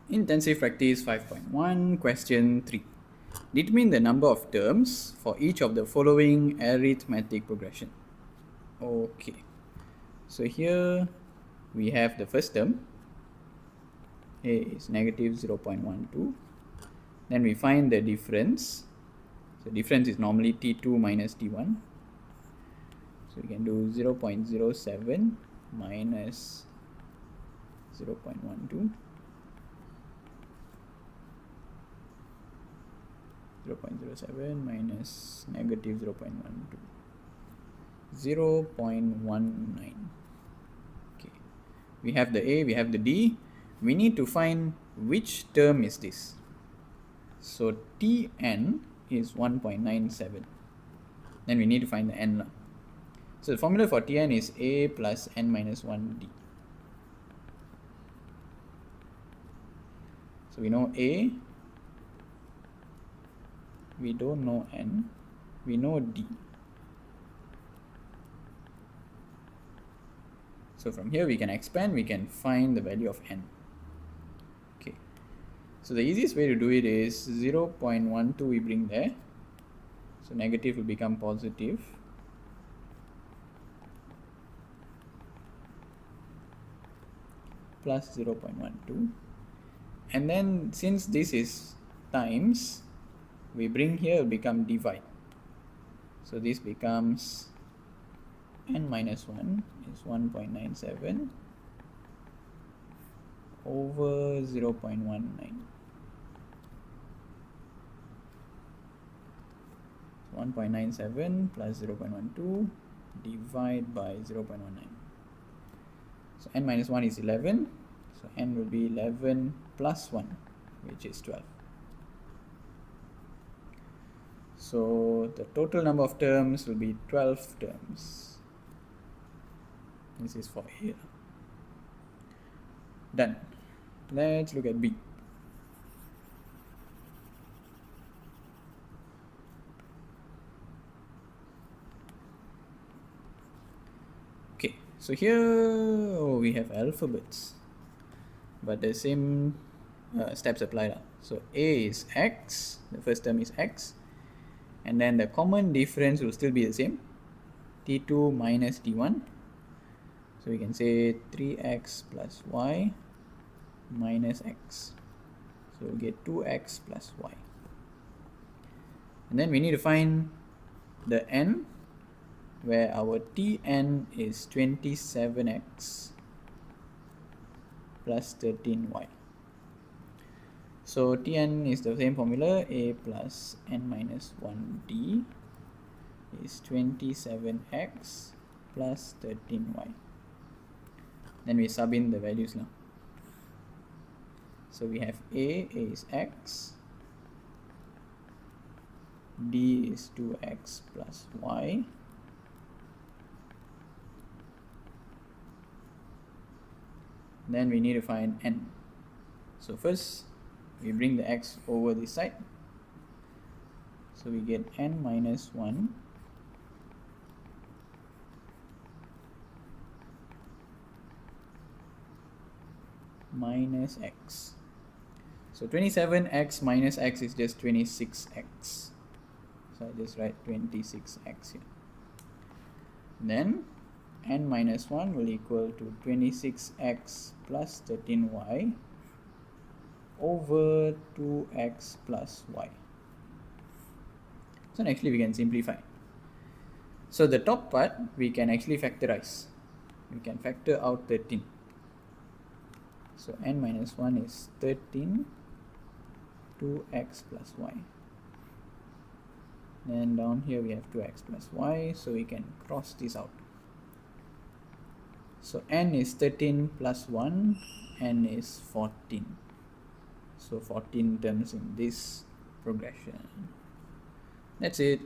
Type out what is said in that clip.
Intensive practice 5.1, question 3. Determine the number of terms for each of the following arithmetic progression. Okay, so here we have the first term. A is negative 0.12. Then we find the difference. So difference is normally T2 minus T1. So we can do 0.07 minus 0.12. 0.07 minus negative 0.12. 0.19. Okay, we have the A, we have the D. We need to find which term is this. So Tn is 1.97. Then we need to find the n. So the formula for Tn is A plus n minus 1d. So we know A, we don't know n, we know d. So from here we can expand, we can find the value of n. Okay, so the easiest way to do it is 0.12 we bring there. So negative will become positive. Plus 0.12. And then since this is times, we bring here will become divide. So this becomes n minus 1 is 1.97 over 0.19. 1.97 plus 0.12 divide by 0.19. So n minus 1 is 11. So n will be 11 plus 1, which is 12. So the total number of terms will be 12 terms. This is for A. Done. Let's look at B. Okay, so here we have alphabets, but the same steps apply. So A is x, the first term is x, and then the common difference will still be the same, T2 minus T1. So we can say 3x plus y minus x. So we'll get 2x plus y. And then we need to find the n, where our Tn is 27x plus 13y. So Tn is the same formula, A plus n minus 1d is 27x plus 13y. Then we sub in the values now. So we have A is x, D is 2x plus y, then we need to find n. So first we bring the x over this side. So we get n minus 1 minus x. So 27x minus x is just 26x. So I just write 26x here. Then n minus 1 will equal to 26x plus 13y over 2x plus y. So actually we can simplify. So the top part we can actually factorize. We can factor out 13. So n minus 1 is 13, 2x plus y. Then down here we have 2x plus y, so we can cross this out. So n is 13 plus 1, n is 14. So 14 terms in this progression. That's it.